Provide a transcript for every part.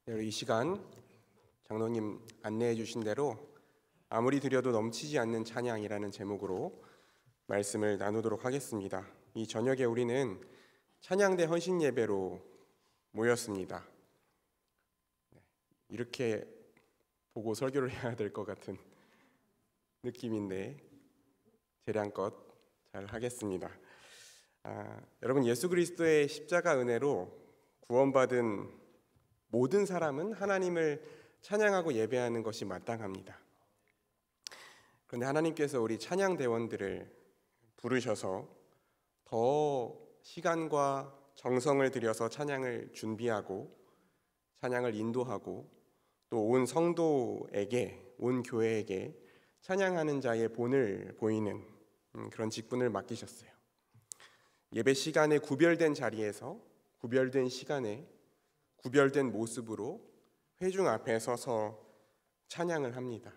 이 시간 장로님 안내해 주신 대로 아무리 드려도 넘치지 않는 찬양이라는 제목으로 말씀을 나누도록 하겠습니다. 이 저녁에 우리는 찬양대 헌신 예배로 모였습니다. 이렇게 보고 설교를 해야 될 것 같은 느낌인데 재량껏 잘 하겠습니다. 여러분, 예수 그리스도의 십자가 은혜로 구원받은 모든 사람은 하나님을 찬양하고 예배하는 것이 마땅합니다. 그런데 하나님께서 우리 찬양대원들을 부르셔서 더 시간과 정성을 들여서 찬양을 준비하고 찬양을 인도하고 또 온 성도에게, 온 교회에게 찬양하는 자의 본을 보이는 그런 직분을 맡기셨어요. 예배 시간에 구별된 자리에서 구별된 시간에 구별된 모습으로 회중 앞에 서서 찬양을 합니다.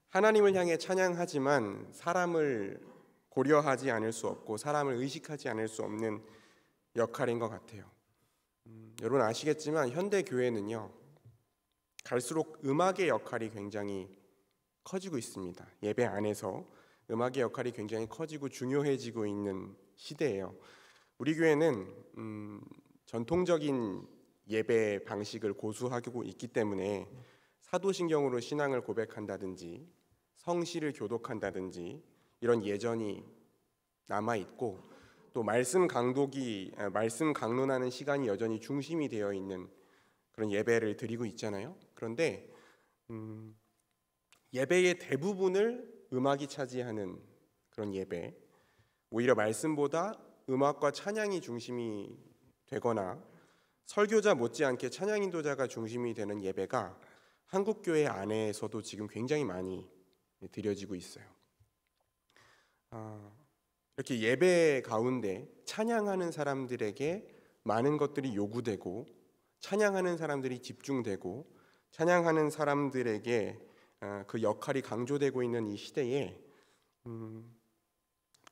하나님을 향해 찬양하지만 사람을 고려하지 않을 수 없고 사람을 의식하지 않을 수 없는 역할인 것 같아요. 여러분 아시겠지만 현대 교회는요, 갈수록 음악의 역할이 굉장히 커지고 있습니다. 예배 안에서 음악의 역할이 굉장히 커지고 중요해지고 있는 시대예요. 우리 교회는 전통적인 예배 방식을 고수하고 있기 때문에 사도신경으로 신앙을 고백한다든지 성시를 교독한다든지 이런 예전이 남아있고 또 말씀 강론하는 시간이 여전히 중심이 되어 있는 그런 예배를 드리고 있잖아요. 그런데 예배의 대부분을 음악이 차지하는 그런 예배, 오히려 말씀보다 음악과 찬양이 중심이 되거나 설교자 못지않게 찬양 인도자가 중심이 되는 예배가 한국교회 안에서도 지금 굉장히 많이 드려지고 있어요. 이렇게 예배 가운데 찬양하는 사람들에게 많은 것들이 요구되고 찬양하는 사람들이 집중되고 찬양하는 사람들에게 그 역할이 강조되고 있는 이 시대에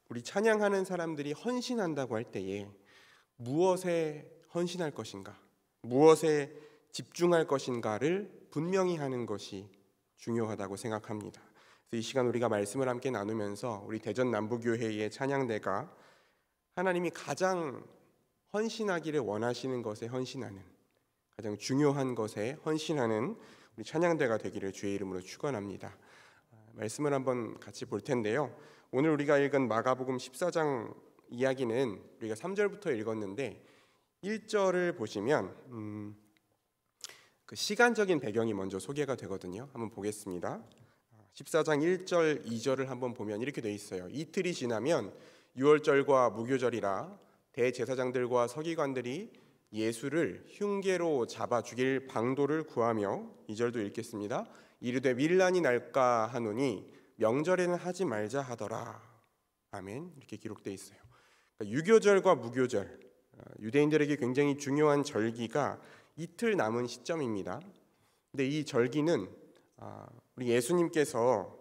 우리 찬양하는 사람들이 헌신한다고 할 때에 무엇에 헌신할 것인가, 무엇에 집중할 것인가를 분명히 하는 것이 중요하다고 생각합니다. 그래서 이 시간 우리가 말씀을 함께 나누면서 우리 대전남부교회의 찬양대가 하나님이 가장 헌신하기를 원하시는 것에 헌신하는, 가장 중요한 것에 헌신하는 우리 찬양대가 되기를 주의 이름으로 축원합니다. 말씀을 한번 같이 볼 텐데요. 오늘 우리가 읽은 마가복음 14장 이야기는 우리가 3절부터 읽었는데 1절을 보시면 그 시간적인 배경이 먼저 소개가 되거든요. 한번 보겠습니다. 14장 1절, 2절을 한번 보면 이렇게 돼 있어요. 이틀이 지나면 유월절과 무교절이라 대제사장들과 서기관들이 예수를 흉계로 잡아 죽일 방도를 구하며 2절도 읽겠습니다. 이르되 밀란이 날까 하노니 명절에는 하지 말자 하더라. 아멘. 이렇게 기록되어 있어요. 그러니까 유교절과 무교절, 유대인들에게 굉장히 중요한 절기가 이틀 남은 시점입니다. 근데 이 절기는 우리 예수님께서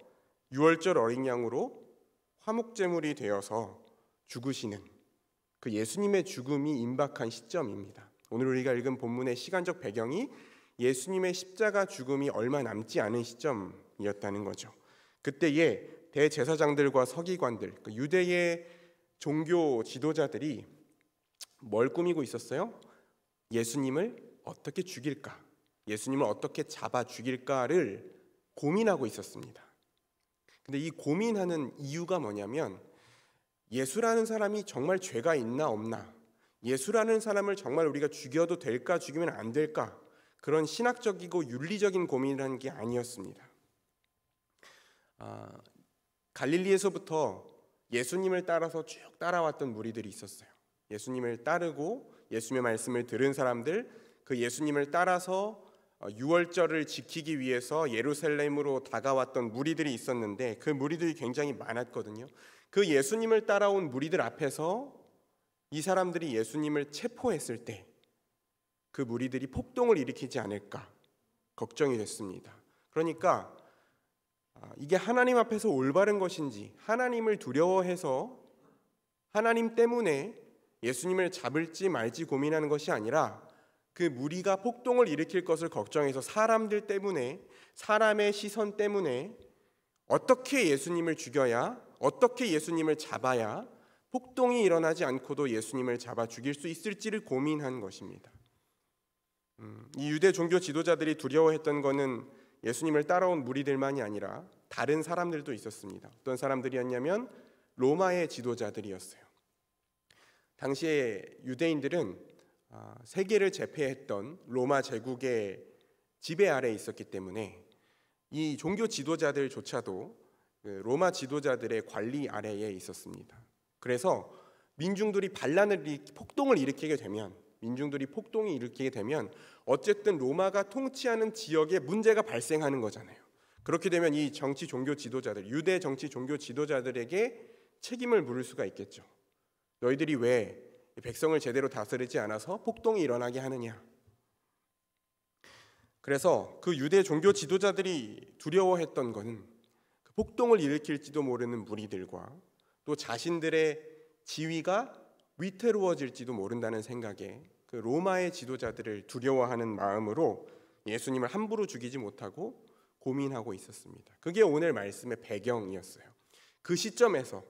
유월절 어린 양으로 화목제물이 되어서 죽으시는 그 예수님의 죽음이 임박한 시점입니다. 오늘 우리가 읽은 본문의 시간적 배경이 예수님의 십자가 죽음이 얼마 남지 않은 시점이었다는 거죠. 그때에 대제사장들과 서기관들, 유대의 종교 지도자들이 뭘 꾸미고 있었어요? 예수님을 어떻게 죽일까? 예수님을 어떻게 잡아 죽일까를 고민하고 있었습니다. 근데 이 고민하는 이유가 뭐냐면 예수라는 사람이 정말 죄가 있나 없나, 예수라는 사람을 정말 우리가 죽여도 될까 죽이면 안 될까, 그런 신학적이고 윤리적인 고민이라는 게 아니었습니다. 갈릴리에서부터 예수님을 따라서 쭉 따라왔던 무리들이 있었어요. 예수님을 따르고 예수님의 말씀을 들은 사람들, 그 예수님을 따라서 유월절을 지키기 위해서 예루살렘으로 다가왔던 무리들이 있었는데 그 무리들이 굉장히 많았거든요. 그 예수님을 따라온 무리들 앞에서 이 사람들이 예수님을 체포했을 때 그 무리들이 폭동을 일으키지 않을까 걱정이 됐습니다. 그러니까 이게 하나님 앞에서 올바른 것인지, 하나님을 두려워해서 하나님 때문에 예수님을 잡을지 말지 고민하는 것이 아니라 그 무리가 폭동을 일으킬 것을 걱정해서 사람들 때문에, 사람의 시선 때문에 어떻게 예수님을 죽여야, 어떻게 예수님을 잡아야 폭동이 일어나지 않고도 예수님을 잡아 죽일 수 있을지를 고민한 것입니다. 이 유대 종교 지도자들이 두려워했던 것은 예수님을 따라온 무리들만이 아니라 다른 사람들도 있었습니다. 어떤 사람들이었냐면 로마의 지도자들이었어요. 당시에 유대인들은 세계를 제패했던 로마 제국의 지배 아래에 있었기 때문에 이 종교 지도자들조차도 로마 지도자들의 관리 아래에 있었습니다. 그래서 폭동이 일으키게 되면 어쨌든 로마가 통치하는 지역에 문제가 발생하는 거잖아요. 그렇게 되면 이 정치 종교 지도자들, 유대 정치 종교 지도자들에게 책임을 물을 수가 있겠죠. 너희들이 왜 백성을 제대로 다스리지 않아서 폭동이 일어나게 하느냐. 그래서 그 유대 종교 지도자들이 두려워했던 것은 그 폭동을 일으킬지도 모르는 무리들과 또 자신들의 지위가 위태로워질지도 모른다는 생각에 그 로마의 지도자들을 두려워하는 마음으로 예수님을 함부로 죽이지 못하고 고민하고 있었습니다. 그게 오늘 말씀의 배경이었어요. 그 시점에서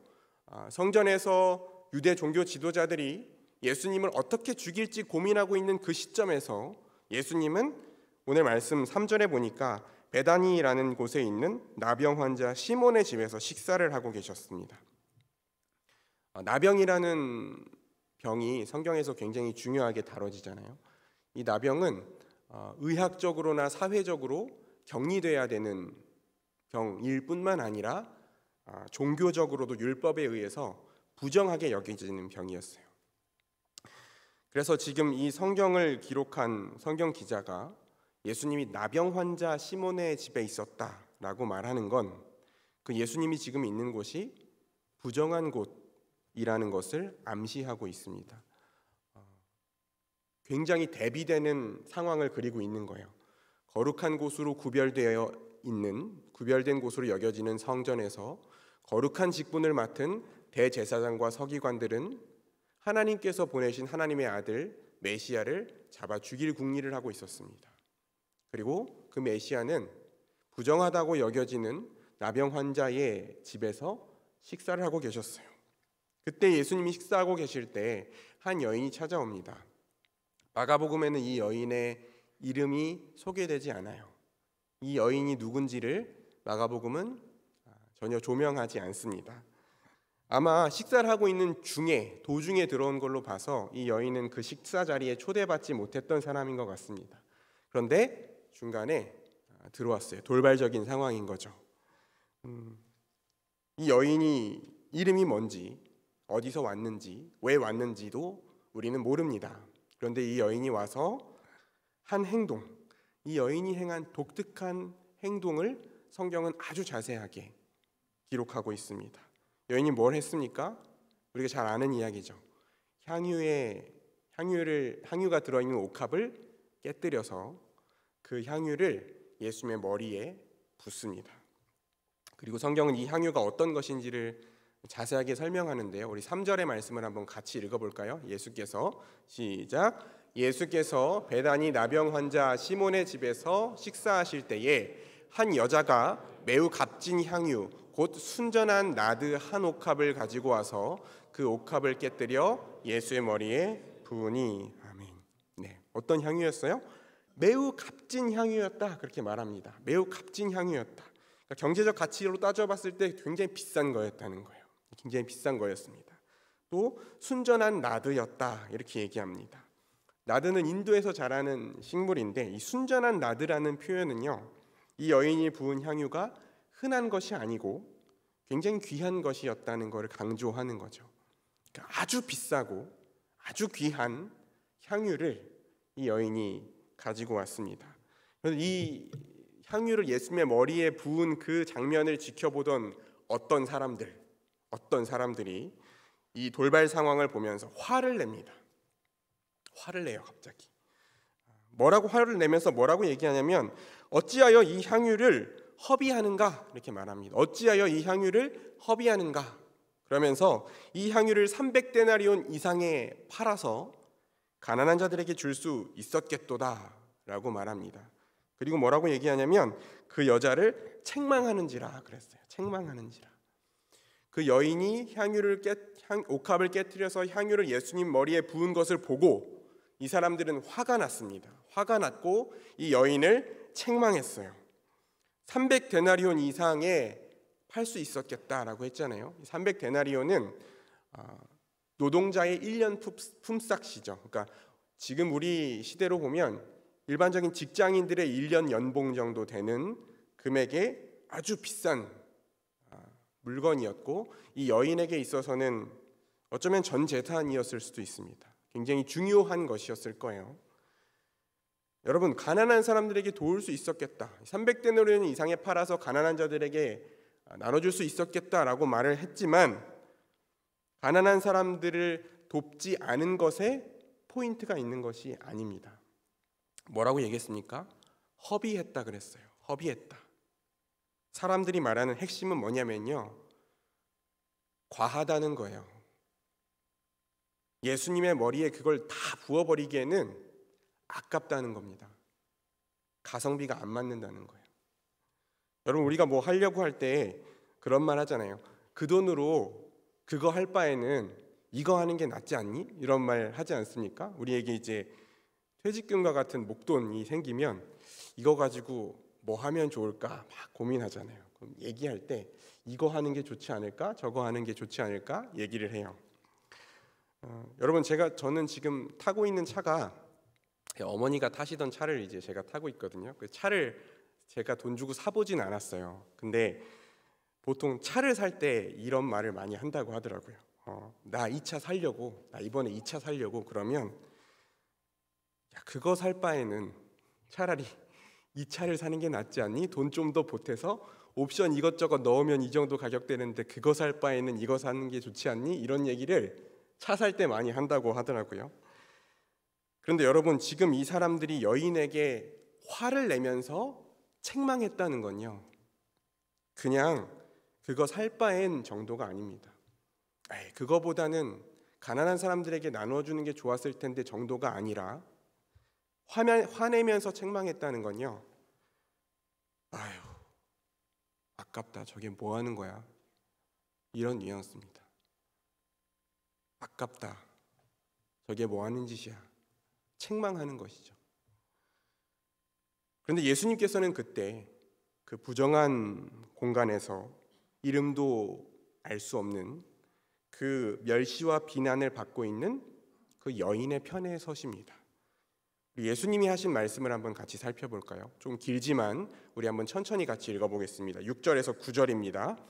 성전에서 유대 종교 지도자들이 예수님을 어떻게 죽일지 고민하고 있는 그 시점에서 예수님은 오늘 말씀 3절에 보니까 베다니라는 곳에 있는 나병 환자 시몬의 집에서 식사를 하고 계셨습니다. 나병이라는 병이 성경에서 굉장히 중요하게 다뤄지잖아요. 이 나병은 의학적으로나 사회적으로 격리돼야 되는 병일 뿐만 아니라 종교적으로도 율법에 의해서 부정하게 여겨지는 병이었어요. 그래서 지금 이 성경을 기록한 성경 기자가 예수님이 나병 환자 시몬의 집에 있었다라고 말하는 건 그 예수님이 지금 있는 곳이 부정한 곳이라는 것을 암시하고 있습니다. 굉장히 대비되는 상황을 그리고 있는 거예요. 거룩한 곳으로 구별된 곳으로 여겨지는 성전에서 거룩한 직분을 맡은 대제사장과 서기관들은 하나님께서 보내신 하나님의 아들 메시아를 잡아 죽일 궁리를 하고 있었습니다. 그리고 그 메시아는 부정하다고 여겨지는 나병 환자의 집에서 식사를 하고 계셨어요. 그때 예수님이 식사하고 계실 때 한 여인이 찾아옵니다. 마가복음에는 이 여인의 이름이 소개되지 않아요. 이 여인이 누군지를 마가복음은 전혀 조명하지 않습니다. 아마 식사를 하고 있는 도중에 들어온 걸로 봐서 이 여인은 그 식사 자리에 초대받지 못했던 사람인 것 같습니다. 그런데 중간에 들어왔어요. 돌발적인 상황인 거죠. 이 여인이 이름이 뭔지, 어디서 왔는지, 왜 왔는지도 우리는 모릅니다. 그런데 이 여인이 와서 한 행동, 이 여인이 행한 독특한 행동을 성경은 아주 자세하게 기록하고 있습니다. 여인이 뭘 했습니까? 우리가 잘 아는 이야기죠. 향유가 들어있는 옥합을 깨뜨려서 그 향유를 예수님의 머리에 붓습니다. 그리고 성경은 이 향유가 어떤 것인지를 자세하게 설명하는데요. 우리 3절의 말씀을 한번 같이 읽어볼까요? 예수께서 베다니 나병 환자 시몬의 집에서 식사하실 때에 한 여자가 매우 값진 향유 곧 순전한 나드 한 옥합을 가지고 와서 그 옥합을 깨뜨려 예수의 머리에 부으니. 아멘. 네, 어떤 향유였어요? 매우 값진 향유였다, 그렇게 말합니다. 매우 값진 향유였다. 그러니까 경제적 가치로 따져봤을 때 굉장히 비싼 거였다는 거예요. 굉장히 비싼 거였습니다. 또 순전한 나드였다, 이렇게 얘기합니다. 나드는 인도에서 자라는 식물인데 이 순전한 나드라는 표현은요, 이 여인이 부은 향유가 흔한 것이 아니고 굉장히 귀한 것이었다는 것을 강조하는 거죠. 그러니까 아주 비싸고 아주 귀한 향유를 이 여인이 가지고 왔습니다. 그래서 이 향유를 예수님의 머리에 부은 그 장면을 지켜보던 어떤 사람들이 이 돌발 상황을 보면서 화를 냅니다. 화를 내요, 갑자기. 화를 내면서 뭐라고 얘기하냐면 어찌하여 이 향유를 허비하는가, 이렇게 말합니다. 어찌하여 이 향유를 허비하는가. 그러면서 이 향유를 300데나리온 이상에 팔아서 가난한 자들에게 줄 수 있었겠도다라고 말합니다. 그리고 뭐라고 얘기하냐면 그 여자를 책망하는지라 그랬어요. 책망하는지라. 그 여인이 옥합을 깨뜨려서 향유를 예수님 머리에 부은 것을 보고 이 사람들은 화가 났습니다. 화가 났고 이 여인을 책망했어요. 300데나리온 이상에 팔 수 있었겠다라고 했잖아요. 300데나리온은 노동자의 1년 품삯이죠. 그러니까 지금 우리 시대로 보면 일반적인 직장인들의 1년 연봉 정도 되는 금액의 아주 비싼 물건이었고, 이 여인에게 있어서는 어쩌면 전 재산이었을 수도 있습니다. 굉장히 중요한 것이었을 거예요. 여러분, 가난한 사람들에게 도울 수 있었겠다, 300데나리온 이상에 팔아서 가난한 자들에게 나눠줄 수 있었겠다라고 말을 했지만, 가난한 사람들을 돕지 않은 것에 포인트가 있는 것이 아닙니다. 뭐라고 얘기했습니까? 허비했다 그랬어요. 허비했다. 사람들이 말하는 핵심은 뭐냐면요, 과하다는 거예요. 예수님의 머리에 그걸 다 부어버리기에는 아깝다는 겁니다. 가성비가 안 맞는다는 거예요. 여러분, 우리가 뭐 하려고 할 때 그런 말 하잖아요. 그 돈으로 그거 할 바에는 이거 하는 게 낫지 않니? 이런 말 하지 않습니까? 우리에게 이제 퇴직금과 같은 목돈이 생기면 이거 가지고 뭐 하면 좋을까 막 고민하잖아요. 그럼 얘기할 때 이거 하는 게 좋지 않을까? 저거 하는 게 좋지 않을까? 얘기를 해요. 여러분, 저는 지금 타고 있는 차가 어머니가 타시던 차를 이제 제가 타고 있거든요. 그 차를 제가 돈 주고 사보진 않았어요. 근데 보통 차를 살 때 이런 말을 많이 한다고 하더라고요. 나 이 차 살려고, 나 이번에 이 차 살려고. 그러면 야, 그거 살 바에는 차라리 이 차를 사는 게 낫지 않니? 돈 좀 더 보태서 옵션 이것저것 넣으면 이 정도 가격 되는데 그거 살 바에는 이거 사는 게 좋지 않니? 이런 얘기를 차 살 때 많이 한다고 하더라고요. 그런데 여러분, 지금 이 사람들이 여인에게 화를 내면서 책망했다는 건요, 그냥 그거 살 바엔 정도가 아닙니다. 그거보다는 가난한 사람들에게 나눠주는 게 좋았을 텐데 정도가 아니라, 화내면서 책망했다는 건요, 아유, 아깝다, 저게 뭐 하는 거야, 이런 뉘앙스입니다. 아깝다, 저게 뭐 하는 짓이야, 책망하는 것이죠. 그런데 예수님께서는 그때 그 부정한 공간에서 이름도 알 수 없는 그 멸시와 비난을 받고 있는 그 여인의 편에 서십니다. 예수님이 하신 말씀을 한번 같이 살펴볼까요? 좀 길지만 우리 한번 천천히 같이 읽어보겠습니다. 6절에서 9절입니다.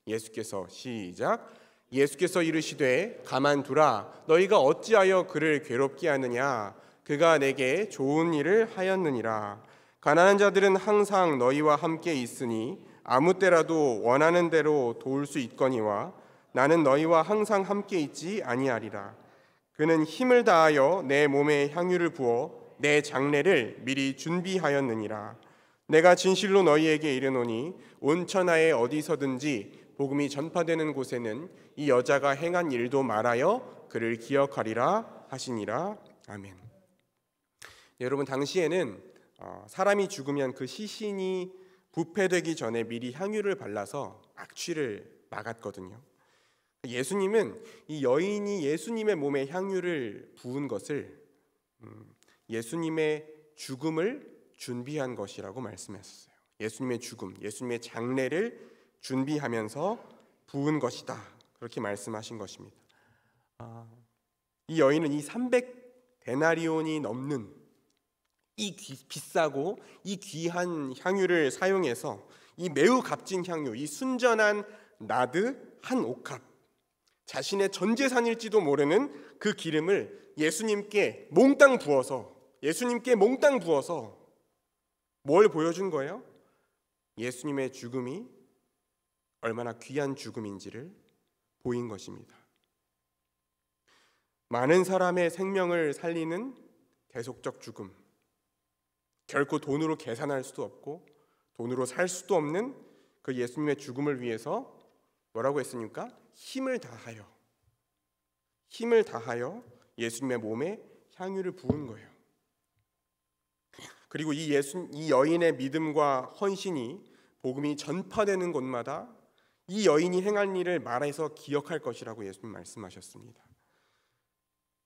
예수께서 시작. 예수께서 이르시되 가만두라, 너희가 어찌하여 그를 괴롭게 하느냐, 그가 내게 좋은 일을 하였느니라. 가난한 자들은 항상 너희와 함께 있으니 아무 때라도 원하는 대로 도울 수 있거니와 나는 너희와 항상 함께 있지 아니하리라. 그는 힘을 다하여 내 몸에 향유를 부어 내 장례를 미리 준비하였느니라. 내가 진실로 너희에게 이르노니 온 천하에 어디서든지 복음이 전파되는 곳에는 이 여자가 행한 일도 말하여 그를 기억하리라 하시니라. 아멘. 여러분, 당시에는 사람이 죽으면 그 시신이 부패되기 전에 미리 향유를 발라서 악취를 막았거든요. 예수님은 이 여인이 예수님의 몸에 향유를 부은 것을 예수님의 죽음을 준비한 것이라고 말씀했어요. 예수님의 죽음, 예수님의 장례를 준비하면서 부은 것이다, 그렇게 말씀하신 것입니다. 이 여인은 이 300데나리온이 넘는 이 비싸고 이 귀한 향유를 사용해서 이 매우 값진 향유, 이 순전한 나드 한 옥합, 자신의 전 재산일지도 모르는 그 기름을 예수님께 몽땅 부어서 뭘 보여준 거예요? 예수님의 죽음이 얼마나 귀한 죽음인지를 보인 것입니다. 많은 사람의 생명을 살리는 대속적 죽음, 결코 돈으로 계산할 수도 없고 돈으로 살 수도 없는 그 예수님의 죽음을 위해서 뭐라고 했습니까? 힘을 다하여 예수님의 몸에 향유를 부은 거예요. 그리고 이 여인의 믿음과 헌신이 복음이 전파되는 곳마다 이 여인이 행한 일을 말해서 기억할 것이라고 예수님 말씀하셨습니다.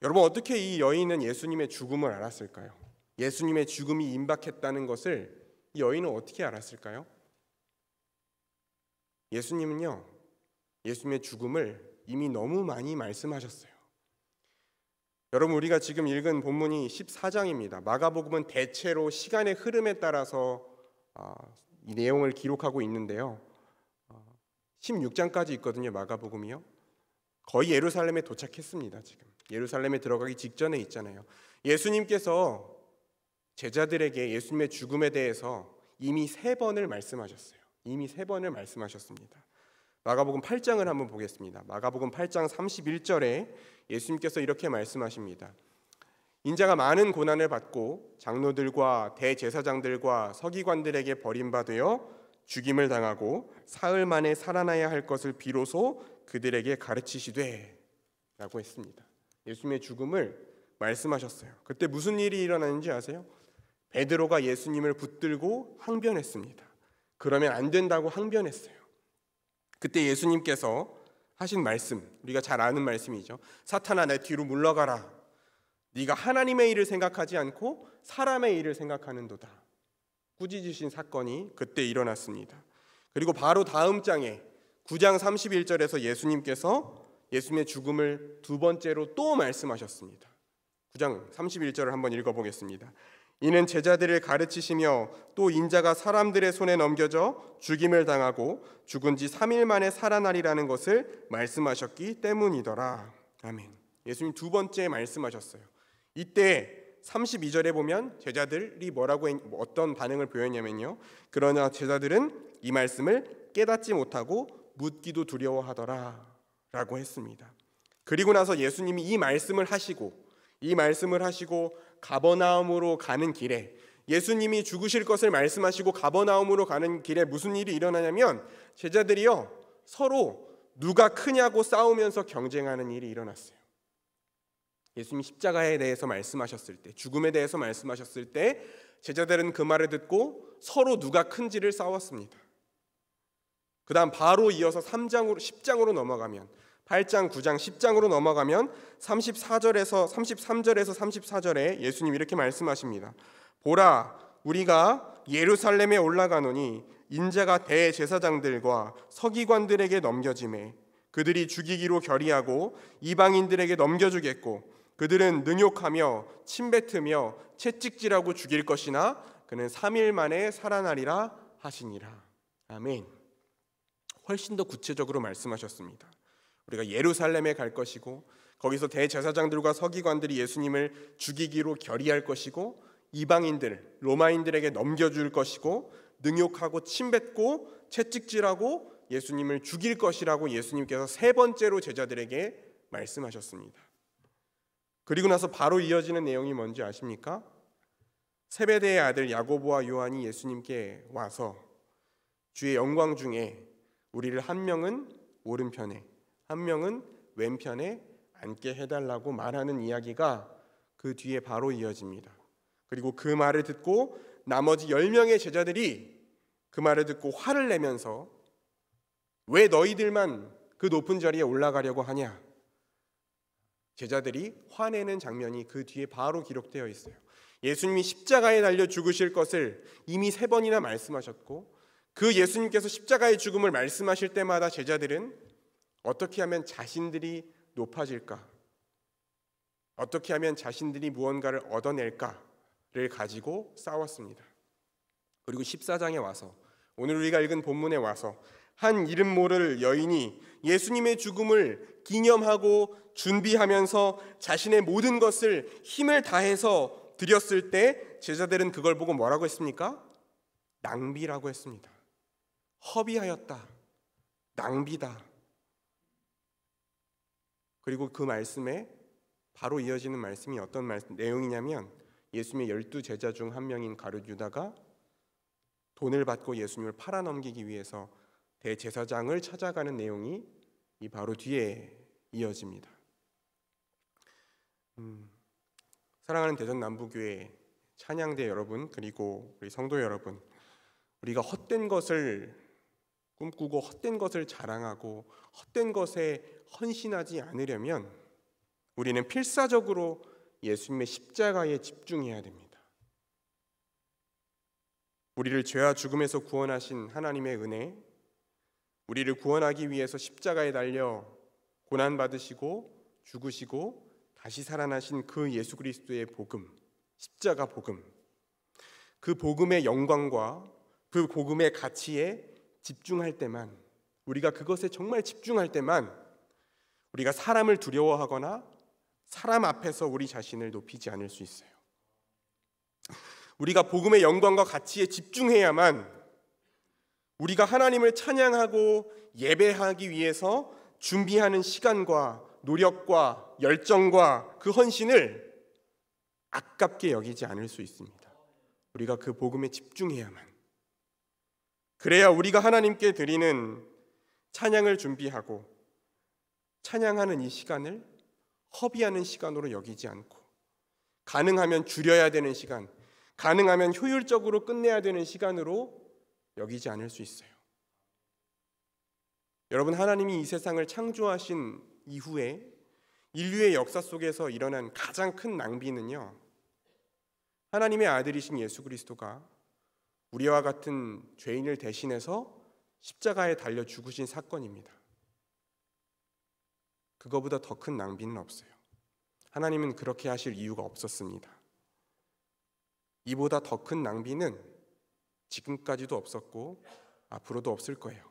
여러분, 어떻게 이 여인은 예수님의 죽음을 알았을까요? 예수님의 죽음이 임박했다는 것을 이 여인은 어떻게 알았을까요? 예수님은요, 예수님의 죽음을 이미 너무 많이 말씀하셨어요. 여러분, 우리가 지금 읽은 본문이 14장입니다. 마가복음은 대체로 시간의 흐름에 따라서 이 내용을 기록하고 있는데요. 16장까지 있거든요. 마가복음이요. 거의 예루살렘에 도착했습니다. 지금 예루살렘에 들어가기 직전에 있잖아요. 예수님께서 제자들에게 예수님의 죽음에 대해서 이미 3번을 말씀하셨어요. 이미 3번을 말씀하셨습니다. 마가복음 8장을 한번 보겠습니다. 마가복음 8장 31절에 예수님께서 이렇게 말씀하십니다. 인자가 많은 고난을 받고 장로들과 대제사장들과 서기관들에게 버림받으여 죽임을 당하고 사흘 만에 살아나야 할 것을 비로소 그들에게 가르치시되 라고 했습니다. 예수님의 죽음을 말씀하셨어요. 그때 무슨 일이 일어나는지 아세요? 베드로가 예수님을 붙들고 항변했습니다. 그러면 안 된다고 항변했어요. 그때 예수님께서 하신 말씀, 우리가 잘 아는 말씀이죠. 사탄아, 내 뒤로 물러가라. 네가 하나님의 일을 생각하지 않고 사람의 일을 생각하는도다. 꾸짖으신 사건이 그때 일어났습니다. 그리고 바로 다음 장에 9장 31절에서 예수님께서 예수님의 죽음을 2번째로 또 말씀하셨습니다. 9장 31절을 한번 읽어보겠습니다. 이는 제자들을 가르치시며 또 인자가 사람들의 손에 넘겨져 죽임을 당하고 죽은 지 3일 만에 살아나리라는 것을 말씀하셨기 때문이더라. 아멘. 예수님 2번째 말씀하셨어요. 이때 32절에 보면 제자들이 어떤 반응을 보였냐면요. 그러나 제자들은 이 말씀을 깨닫지 못하고 묻기도 두려워하더라 라고 했습니다. 그리고 나서 예수님이 이 말씀을 하시고 가버나움으로 가는 길에, 예수님이 죽으실 것을 말씀하시고 가버나움으로 가는 길에 무슨 일이 일어나냐면 제자들이요 서로 누가 크냐고 싸우면서 경쟁하는 일이 일어났어요. 예수님이 십자가에 대해서 말씀하셨을 때, 죽음에 대해서 말씀하셨을 때 제자들은 그 말을 듣고 서로 누가 큰지를 싸웠습니다. 그 다음 바로 이어서 10장으로 넘어가면 8장, 9장, 10장으로 넘어가면 33절에서 34절에 예수님 이렇게 말씀하십니다. 보라, 우리가 예루살렘에 올라가노니 인자가 대제사장들과 서기관들에게 넘겨지매 그들이 죽이기로 결의하고 이방인들에게 넘겨주겠고 그들은 능욕하며 침뱉으며 채찍질하고 죽일 것이나 그는 3일 만에 살아나리라 하시니라. 아멘. 훨씬 더 구체적으로 말씀하셨습니다. 우리가 예루살렘에 갈 것이고 거기서 대제사장들과 서기관들이 예수님을 죽이기로 결의할 것이고 이방인들, 로마인들에게 넘겨줄 것이고 능욕하고 침뱉고 채찍질하고 예수님을 죽일 것이라고 예수님께서 3번째로 제자들에게 말씀하셨습니다. 그리고 나서 바로 이어지는 내용이 뭔지 아십니까? 세베대의 아들 야고보와 요한이 예수님께 와서 주의 영광 중에 우리를 한 명은 오른편에 한 명은 왼편에 앉게 해달라고 말하는 이야기가 그 뒤에 바로 이어집니다. 그리고 그 말을 듣고 나머지 10명의 제자들이 그 말을 듣고 화를 내면서 왜 너희들만 그 높은 자리에 올라가려고 하냐? 제자들이 화내는 장면이 그 뒤에 바로 기록되어 있어요. 예수님이 십자가에 달려 죽으실 것을 이미 3번이나 말씀하셨고 그 예수님께서 십자가의 죽음을 말씀하실 때마다 제자들은 어떻게 하면 자신들이 높아질까? 어떻게 하면 자신들이 무언가를 얻어낼까를 가지고 싸웠습니다. 그리고 14장에 와서 오늘 우리가 읽은 본문에 와서 한 이름 모를 여인이 예수님의 죽음을 기념하고 준비하면서 자신의 모든 것을 힘을 다해서 드렸을 때 제자들은 그걸 보고 뭐라고 했습니까? 낭비라고 했습니다. 허비하였다. 낭비다. 그리고 그 말씀에 바로 이어지는 말씀이 어떤 내용이냐면 예수님의 12제자 중 한 명인 가룟 유다가 돈을 받고 예수님을 팔아넘기기 위해서 대제사장을 찾아가는 내용이 이 바로 뒤에 이어집니다. 사랑하는 대전 남부교회 찬양대 여러분, 그리고 우리 성도 여러분, 우리가 헛된 것을 꿈꾸고 헛된 것을 자랑하고 헛된 것에 헌신하지 않으려면 우리는 필사적으로 예수님의 십자가에 집중해야 됩니다. 우리를 죄와 죽음에서 구원하신 하나님의 은혜, 우리를 구원하기 위해서 십자가에 달려 고난받으시고 죽으시고 다시 살아나신 그 예수 그리스도의 복음, 십자가 복음, 그 복음의 영광과 그 복음의 가치에 집중할 때만, 우리가 그것에 정말 집중할 때만 우리가 사람을 두려워하거나 사람 앞에서 우리 자신을 높이지 않을 수 있어요. 우리가 복음의 영광과 가치에 집중해야만 우리가 하나님을 찬양하고 예배하기 위해서 준비하는 시간과 노력과 열정과 그 헌신을 아깝게 여기지 않을 수 있습니다. 우리가 그 복음에 집중해야만. 그래야 우리가 하나님께 드리는 찬양을 준비하고 찬양하는 이 시간을 허비하는 시간으로 여기지 않고 가능하면 줄여야 되는 시간, 가능하면 효율적으로 끝내야 되는 시간으로 여기지 않을 수 있어요. 여러분, 하나님이 이 세상을 창조하신 이후에 인류의 역사 속에서 일어난 가장 큰 낭비는요, 하나님의 아들이신 예수 그리스도가 우리와 같은 죄인을 대신해서 십자가에 달려 죽으신 사건입니다. 그거보다 더 큰 낭비는 없어요. 하나님은 그렇게 하실 이유가 없었습니다. 이보다 더 큰 낭비는 지금까지도 없었고 앞으로도 없을 거예요.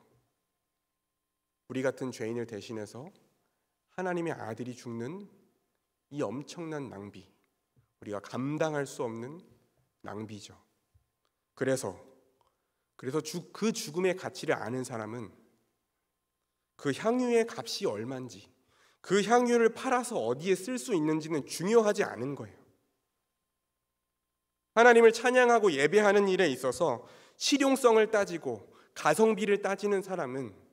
우리 같은 죄인을 대신해서 하나님의 아들이 죽는 이 엄청난 낭비, 우리가 감당할 수 없는 낭비죠. 그래서 그 죽음의 가치를 아는 사람은 그 향유의 값이 얼마인지, 그 향유를 팔아서 어디에 쓸 수 있는지는 중요하지 않은 거예요. 하나님을 찬양하고 예배하는 일에 있어서 실용성을 따지고 가성비를 따지는 사람은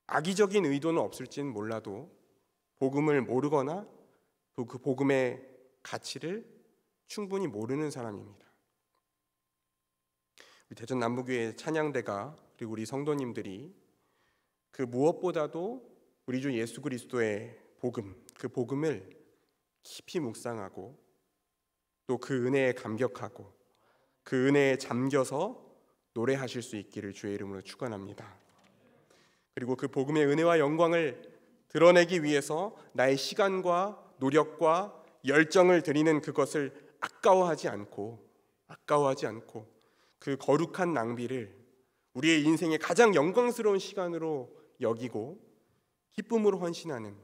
악의적인 의도는 없을지는 몰라도 복음을 모르거나 또 그 복음의 가치를 충분히 모르는 사람입니다. 우리 대전 남부교회 찬양대가 그리고 우리 성도님들이 그 무엇보다도 우리 주 예수 그리스도의 복음, 그 복음을 깊이 묵상하고 또 그 은혜에 감격하고 그 은혜에 잠겨서 노래하실 수 있기를 주의 이름으로 축원합니다. 그리고 그 복음의 은혜와 영광을 드러내기 위해서 나의 시간과 노력과 열정을 드리는 그것을 아까워하지 않고 그 거룩한 낭비를 우리의 인생의 가장 영광스러운 시간으로 여기고 기쁨으로 헌신하는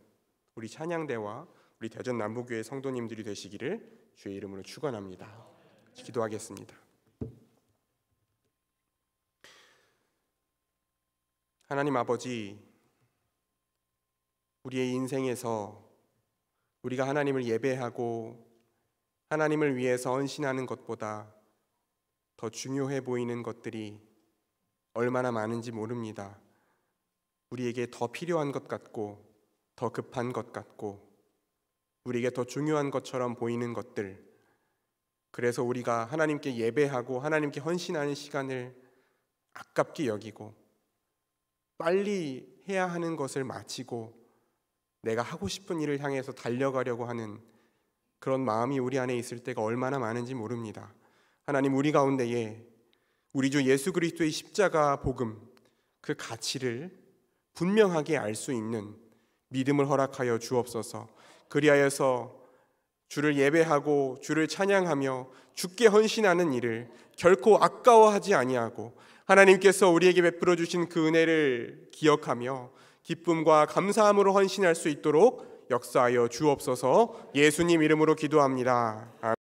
우리 찬양대와 우리 대전 남부교회 성도님들이 되시기를 주의 이름으로 축원합니다. 기도하겠습니다. 하나님 아버지, 우리의 인생에서 우리가 하나님을 예배하고 하나님을 위해서 헌신하는 것보다 더 중요해 보이는 것들이 얼마나 많은지 모릅니다. 우리에게 더 필요한 것 같고 더 급한 것 같고 우리에게 더 중요한 것처럼 보이는 것들, 그래서 우리가 하나님께 예배하고 하나님께 헌신하는 시간을 아깝게 여기고 빨리 해야 하는 것을 마치고 내가 하고 싶은 일을 향해서 달려가려고 하는 그런 마음이 우리 안에 있을 때가 얼마나 많은지 모릅니다. 하나님, 우리 가운데에 우리 주 예수 그리스도의 십자가 복음, 그 가치를 분명하게 알 수 있는 믿음을 허락하여 주옵소서. 그리하여서 주를 예배하고 주를 찬양하며 주께 헌신하는 일을 결코 아까워하지 아니하고 하나님께서 우리에게 베풀어 주신 그 은혜를 기억하며 기쁨과 감사함으로 헌신할 수 있도록 역사하여 주옵소서. 예수님 이름으로 기도합니다.